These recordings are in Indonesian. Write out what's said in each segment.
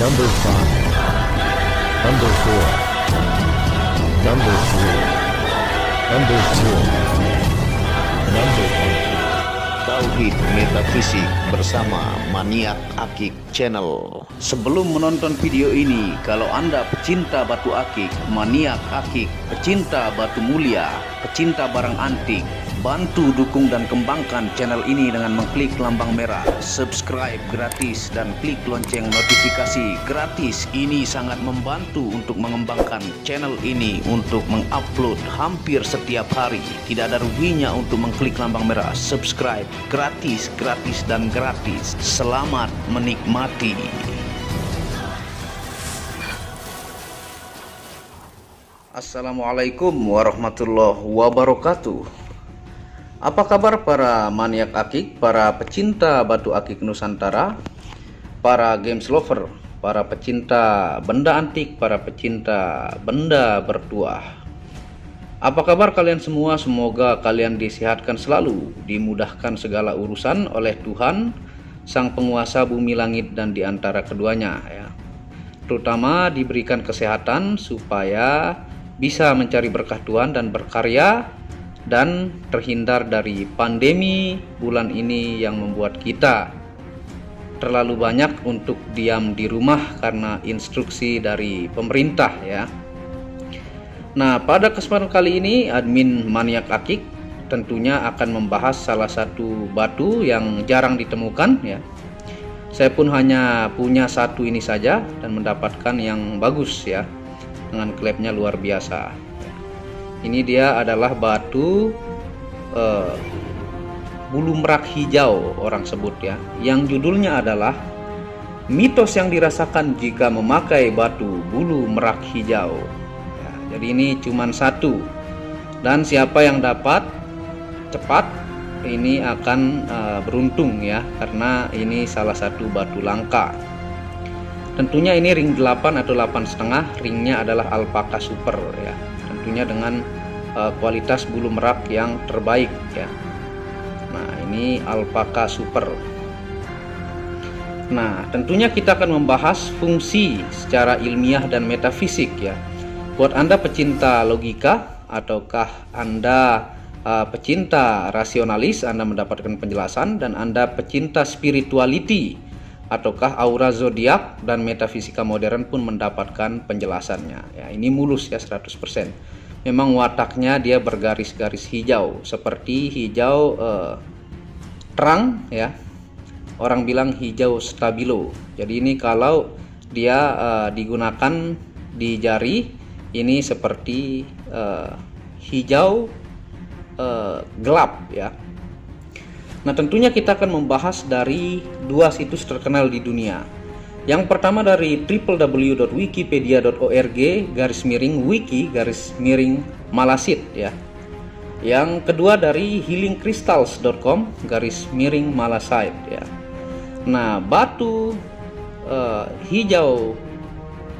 Number 5, Number 4, Number 3, Number 2, Number 1. Tauhid Metafisik bersama Maniak Akik Channel. Sebelum menonton video ini, kalau Anda pecinta batu akik, maniak akik, pecinta batu mulia, pecinta barang antik, bantu dukung dan kembangkan channel ini dengan mengklik lambang merah, subscribe gratis dan klik lonceng notifikasi gratis. Ini sangat membantu untuk mengembangkan channel ini untuk mengupload hampir setiap hari. Tidak ada ruginya untuk mengklik lambang merah, subscribe gratis, gratis dan gratis. Selamat menikmati. Assalamualaikum warahmatullahi wabarakatuh. Apa kabar para maniak akik, para pecinta batu akik Nusantara, para games lover, para pecinta benda antik, para pecinta benda bertuah. Apa kabar kalian semua? Semoga kalian disehatkan selalu, dimudahkan segala urusan oleh Tuhan, Sang Penguasa bumi langit dan di antara keduanya ya. Terutama diberikan kesehatan supaya bisa mencari berkah Tuhan dan berkarya dan terhindar dari pandemi bulan ini yang membuat kita terlalu banyak untuk diam di rumah karena instruksi dari pemerintah ya. Nah, pada kesempatan kali ini admin Maniak Akik tentunya akan membahas salah satu batu yang jarang ditemukan ya. Saya pun hanya punya satu ini saja dan mendapatkan yang bagus ya, dengan klepnya luar biasa. Ini dia adalah batu bulu merak hijau orang sebut ya, yang judulnya adalah mitos yang dirasakan jika memakai batu bulu merak hijau ya. Jadi ini cuma satu, dan siapa yang dapat cepat ini akan beruntung ya, karena ini salah satu batu langka. Tentunya ini ring 8 atau 8,5, ringnya adalah alpaka super ya. Tentunya dengan kualitas bulu merak yang terbaik ya. Nah, ini alpaka super. Nah, tentunya kita akan membahas fungsi secara ilmiah dan metafisik ya. Buat Anda pecinta logika ataukah Anda pecinta rasionalis, Anda mendapatkan penjelasan, dan Anda pecinta spirituality ataukah aura zodiak dan metafisika modern pun mendapatkan penjelasannya ya. Ini mulus ya 100%. Memang wataknya dia bergaris-garis hijau seperti hijau terang ya. Orang bilang hijau stabilo. Jadi ini kalau dia digunakan di jari ini seperti hijau gelap ya. Nah, tentunya kita akan membahas dari dua situs terkenal di dunia. Yang pertama dari www.wikipedia.org/wiki/malasit ya. Yang kedua dari healingcrystals.com/malasit ya. Nah, batu hijau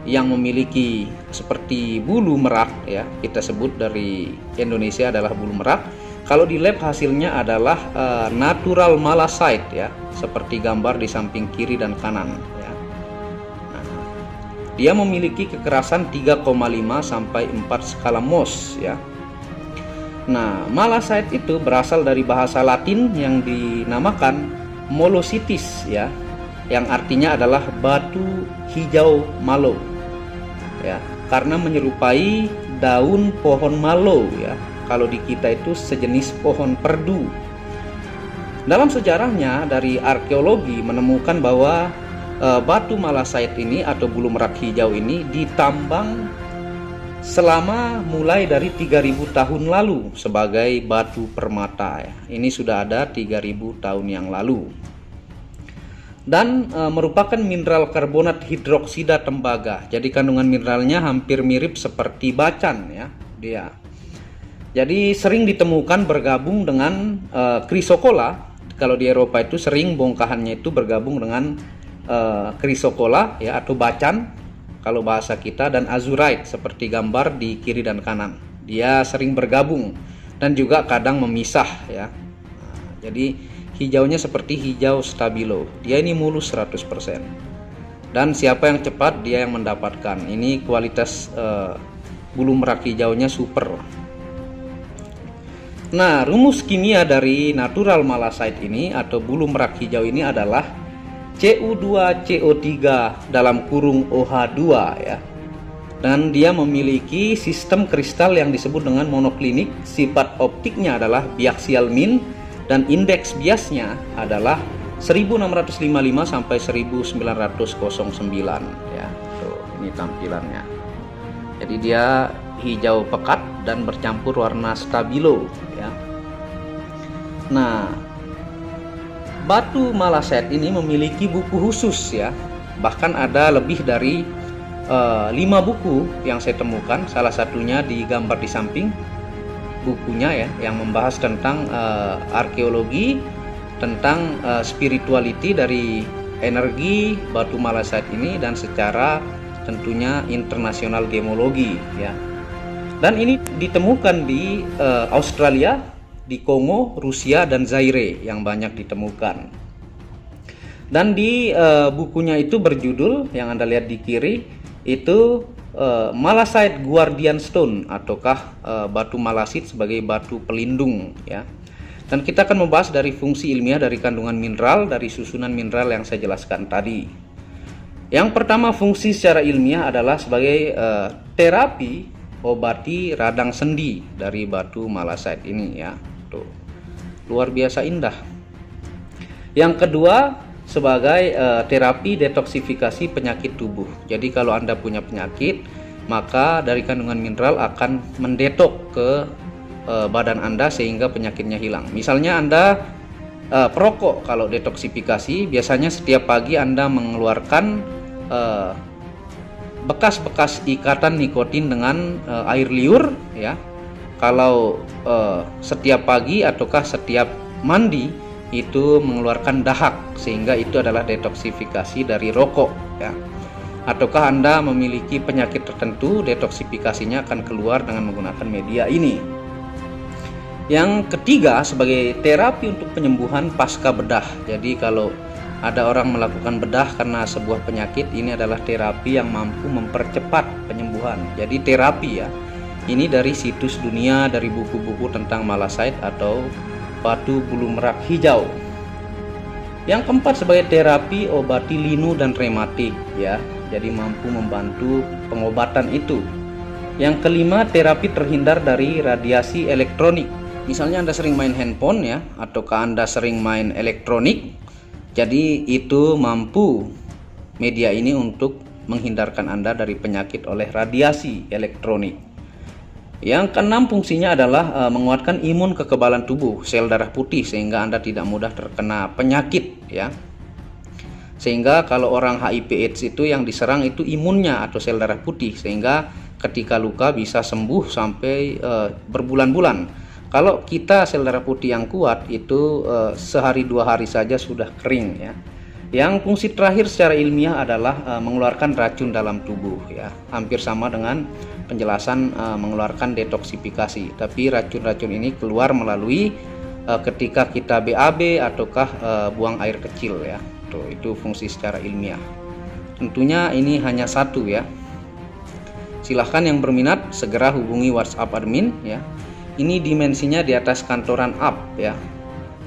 yang memiliki seperti bulu merak ya, kita sebut dari Indonesia adalah bulu merak. Kalau di lab hasilnya adalah natural malasite ya, seperti gambar di samping kiri dan kanan ya. Nah, dia memiliki kekerasan 3,5 sampai 4 skala Mohs ya. Nah, malasite itu berasal dari bahasa Latin yang dinamakan molositis ya, yang artinya adalah batu hijau malo ya, karena menyerupai daun pohon malo ya. Kalau di kita itu sejenis pohon perdu. Dalam sejarahnya dari arkeologi menemukan bahwa batu malasite ini atau bulu merak hijau ini ditambang selama mulai dari 3000 tahun lalu sebagai batu permata ya. Ini sudah ada 3000 tahun yang lalu. Dan merupakan mineral karbonat hidroksida tembaga. Jadi kandungan mineralnya hampir mirip seperti bacan ya dia. Jadi sering ditemukan bergabung dengan chrysocolla. Kalau di Eropa itu sering bongkahannya itu bergabung dengan chrysocolla ya, atau bacan kalau bahasa kita, dan azurite seperti gambar di kiri dan kanan. Dia sering bergabung dan juga kadang memisah ya. Jadi hijaunya seperti hijau stabilo. Dia ini mulus 100%. dan siapa yang cepat dia yang mendapatkan. Ini kualitas bulu merak hijaunya super. Nah, rumus kimia dari natural malachite ini atau bulu merak hijau ini adalah Cu2CO3 dalam kurung OH2 ya. Dan dia memiliki sistem kristal yang disebut dengan monoklinik. Sifat optiknya adalah biaxial mean dan indeks biasnya adalah 1655 sampai 1909 ya. Tuh, ini tampilannya. Jadi dia hijau pekat dan bercampur warna stabilo ya. Nah, batu malachite ini memiliki buku khusus ya. Bahkan ada lebih dari 5 buku yang saya temukan. Salah satunya digambar di samping bukunya ya, yang membahas tentang arkeologi, tentang spirituality dari energi batu malachite ini, dan secara tentunya internasional gemologi ya. Dan ini ditemukan di Australia, di Kongo, Rusia, dan Zaire yang banyak ditemukan. Dan di bukunya itu berjudul yang Anda lihat di kiri itu malachite guardian stone, ataukah batu malachite sebagai batu pelindung ya. Dan kita akan membahas dari fungsi ilmiah dari kandungan mineral, dari susunan mineral yang saya jelaskan tadi. Yang pertama, fungsi secara ilmiah adalah sebagai terapi obati radang sendi dari batu malachite ini ya. Tuh, luar biasa indah. Yang kedua, sebagai terapi detoksifikasi penyakit tubuh. Jadi kalau Anda punya penyakit, maka dari kandungan mineral akan mendetok ke badan Anda sehingga penyakitnya hilang. Misalnya Anda perokok, kalau detoksifikasi biasanya setiap pagi Anda mengeluarkan bekas-bekas ikatan nikotin dengan air liur ya. Kalau setiap pagi ataukah setiap mandi itu mengeluarkan dahak, sehingga itu adalah detoksifikasi dari rokok ya. Ataukah Anda memiliki penyakit tertentu, detoksifikasinya akan keluar dengan menggunakan media ini. Yang ketiga, sebagai terapi untuk penyembuhan pasca bedah. Jadi kalau ada orang melakukan bedah karena sebuah penyakit, ini adalah terapi yang mampu mempercepat penyembuhan. Jadi terapi ya, ini dari situs dunia, dari buku-buku tentang malachite atau batu bulu merak hijau. Yang keempat, sebagai terapi obati linu dan rematik ya, jadi mampu membantu pengobatan itu. Yang kelima, terapi terhindar dari radiasi elektronik. Misalnya Anda sering main handphone ya, ataukah Anda sering main elektronik, jadi itu mampu media ini untuk menghindarkan Anda dari penyakit oleh radiasi elektronik. Yang keenam, fungsinya adalah menguatkan imun kekebalan tubuh, sel darah putih, sehingga Anda tidak mudah terkena penyakit ya. Sehingga kalau orang HIV/AIDS itu yang diserang itu imunnya atau sel darah putih, sehingga ketika luka bisa sembuh sampai berbulan-bulan. Kalau kita sel darah putih yang kuat itu sehari 2 hari saja sudah kering ya. Yang fungsi terakhir secara ilmiah adalah mengeluarkan racun dalam tubuh ya. Hampir sama dengan penjelasan mengeluarkan detoksifikasi, tapi racun-racun ini keluar melalui ketika kita BAB ataukah buang air kecil ya. Tuh, itu fungsi secara ilmiah. Tentunya ini hanya satu ya. Silahkan yang berminat segera hubungi WhatsApp admin ya. Ini dimensinya di atas kantoran up ya.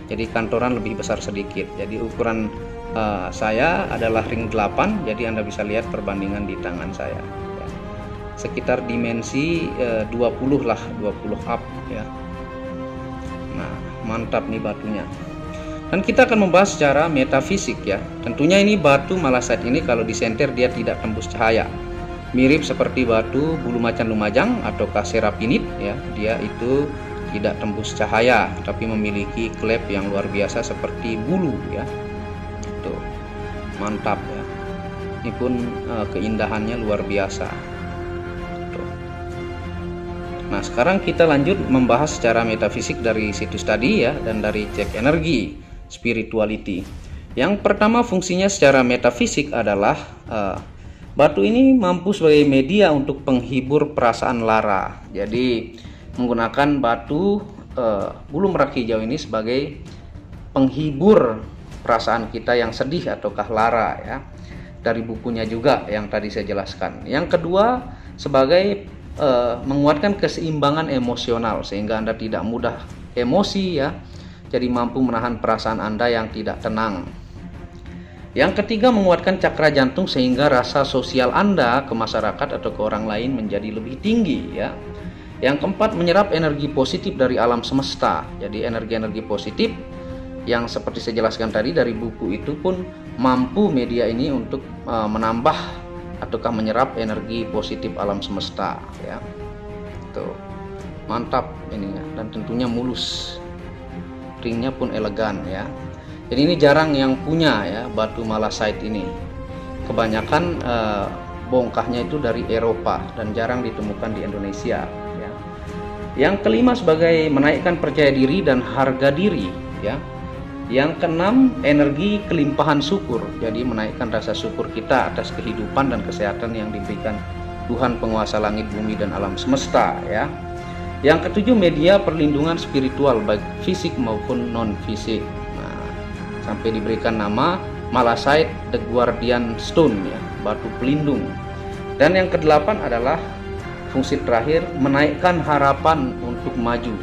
Jadi kantoran lebih besar sedikit. Jadi ukuran saya adalah ring 8, jadi Anda bisa lihat perbandingan di tangan saya ya. Sekitar dimensi 20 lah, 20 up ya. Nah, mantap nih batunya. Dan kita akan membahas secara metafisik ya. Tentunya ini batu malachite ini kalau disenter dia tidak tembus cahaya. Mirip seperti batu bulu macan lumajang atau serapinit ya. Dia itu tidak tembus cahaya, tapi memiliki klep yang luar biasa seperti bulu ya. Tuh, mantap ya. Ini pun keindahannya luar biasa. Tuh. Nah, sekarang kita lanjut membahas secara metafisik dari situs tadi ya, dan dari cek energi spirituality. Yang pertama, fungsinya secara metafisik adalah batu ini mampu sebagai media untuk penghibur perasaan lara. Jadi menggunakan batu bulu merak hijau ini sebagai penghibur perasaan kita yang sedih ataukah lara ya. dari bukunya juga yang tadi saya jelaskan. Yang kedua, sebagai menguatkan keseimbangan emosional sehingga Anda tidak mudah emosi ya. Jadi mampu menahan perasaan Anda yang tidak tenang. Yang ketiga, menguatkan cakra jantung sehingga rasa sosial Anda ke masyarakat atau ke orang lain menjadi lebih tinggi ya. Yang keempat, menyerap energi positif dari alam semesta. Jadi energi-energi positif yang seperti saya jelaskan tadi dari buku itu pun mampu media ini untuk menambah ataukah menyerap energi positif alam semesta ya. Tuh. Mantap ininya dan tentunya mulus. Ringnya pun elegan ya. Jadi ini jarang yang punya ya batu malasite ini. Kebanyakan bongkahnya itu dari Eropa dan jarang ditemukan di Indonesia ya. Yang kelima, sebagai menaikkan percaya diri dan harga diri ya. Yang keenam, energi kelimpahan syukur. Jadi menaikkan rasa syukur kita atas kehidupan dan kesehatan yang diberikan Tuhan penguasa langit, bumi, dan alam semesta ya. Yang ketujuh, media perlindungan spiritual baik fisik maupun non fisik. Nah, sampai diberikan nama Malasite The Guardian Stone ya, batu pelindung. Dan yang kedelapan adalah fungsi terakhir, menaikkan harapan untuk maju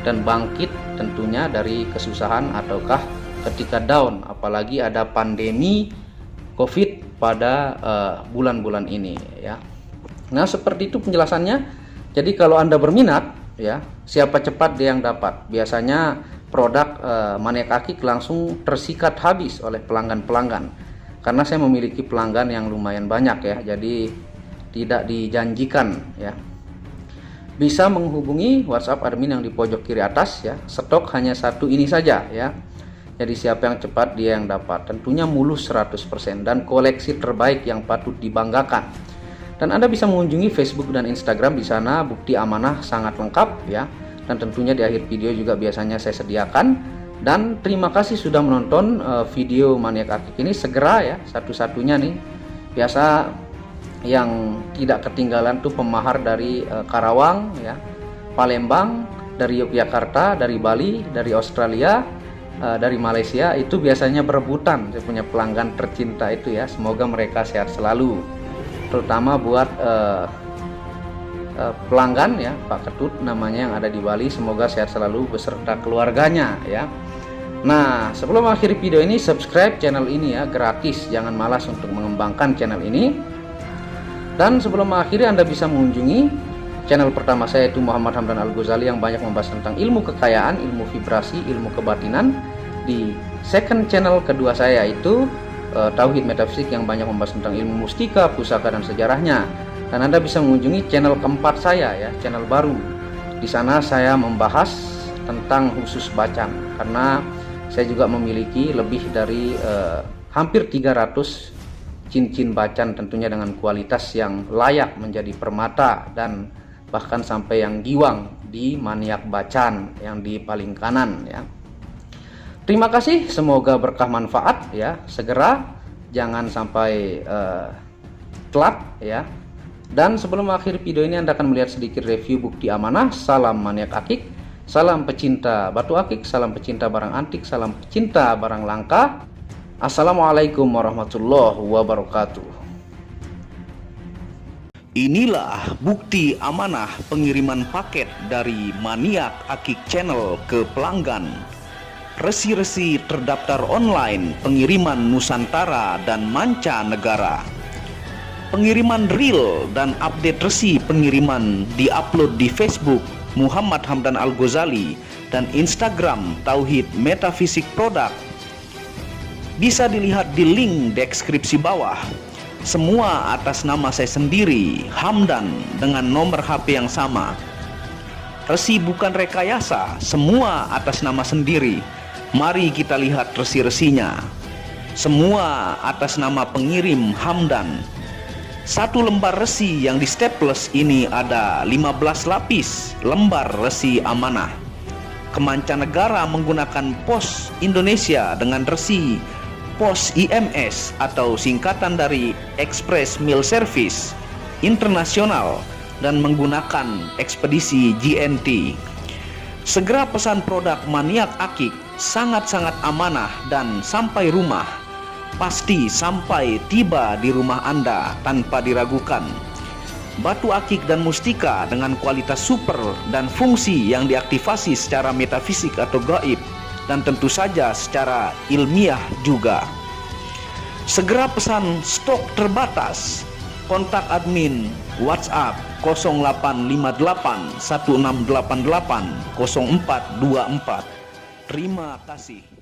dan bangkit tentunya dari kesusahan ataukah ketika down, apalagi ada pandemi COVID pada bulan-bulan ini ya. Nah, seperti itu penjelasannya. Jadi kalau Anda berminat ya, siapa cepat dia yang dapat. Biasanya produk Maniac Akik langsung tersikat habis oleh pelanggan-pelanggan. Karena saya memiliki pelanggan yang lumayan banyak ya, jadi tidak dijanjikan ya. Bisa menghubungi WhatsApp admin yang di pojok kiri atas ya. Stok hanya satu ini saja ya. Jadi siapa yang cepat dia yang dapat. Tentunya mulus 100% dan koleksi terbaik yang patut dibanggakan. Dan Anda bisa mengunjungi Facebook dan Instagram, di sana bukti amanah sangat lengkap ya. Dan tentunya di akhir video juga biasanya saya sediakan. Dan terima kasih sudah menonton video Maniac Akik ini. Segera ya, satu-satunya nih. Biasa yang tidak ketinggalan tuh pemahar dari Karawang ya, Palembang, dari Yogyakarta, dari Bali, dari Australia, dari Malaysia, itu biasanya berebutan. Saya punya pelanggan tercinta itu ya. Semoga mereka sehat selalu, terutama buat pelanggan ya, Pak Ketut namanya yang ada di Bali, semoga sehat selalu beserta keluarganya ya. Nah, sebelum akhir video ini, subscribe channel ini ya, gratis, jangan malas untuk mengembangkan channel ini. Dan sebelum mengakhiri, Anda bisa mengunjungi channel pertama saya, yaitu Muhammad Hamdan Al-Ghazali, yang banyak membahas tentang ilmu kekayaan, ilmu vibrasi, ilmu kebatinan. Di second channel kedua saya itu Tauhid Metafisik, yang banyak membahas tentang ilmu mustika, pusaka, dan sejarahnya. Dan Anda bisa mengunjungi channel keempat saya ya, channel baru. Di sana saya membahas tentang khusus bacan, karena saya juga memiliki lebih dari hampir 300 cincin bacan, tentunya dengan kualitas yang layak menjadi permata, dan bahkan sampai yang giwang di Maniac Bacan yang di paling kanan ya. Terima kasih, semoga berkah manfaat ya. Segera, jangan sampai telat ya. Dan sebelum akhir video ini, Anda akan melihat sedikit review bukti amanah. Salam Maniac Akik, salam pecinta batu akik, salam pecinta barang antik, salam pecinta barang langka. Assalamualaikum warahmatullahi wabarakatuh. Inilah bukti amanah pengiriman paket dari Maniac Akik Channel ke pelanggan. Resi-resi terdaftar online pengiriman Nusantara dan mancanegara. Pengiriman real dan update resi pengiriman diupload di Facebook Muhammad Hamdan Al-Ghazali dan Instagram Tauhid Metafisik Produk. Bisa dilihat di link deskripsi bawah. Semua atas nama saya sendiri, Hamdan, dengan nomor HP yang sama. Resi bukan rekayasa, semua atas nama sendiri. Mari kita lihat resi-resinya. Semua atas nama pengirim Hamdan. Satu lembar resi yang di staples ini ada 15 lapis lembar resi amanah. Kemancanegara menggunakan pos Indonesia dengan resi pos IMS atau singkatan dari Express Mail Service Internasional dan menggunakan ekspedisi GNT. Segera pesan produk Maniac Akik, sangat-sangat amanah dan sampai rumah. pasti sampai tiba di rumah Anda tanpa diragukan. Batu akik dan mustika dengan kualitas super dan fungsi yang diaktifasi secara metafisik atau gaib, dan tentu saja secara ilmiah juga. Segera pesan stok terbatas. Kontak admin WhatsApp 0858 1688 0424. Terima kasih.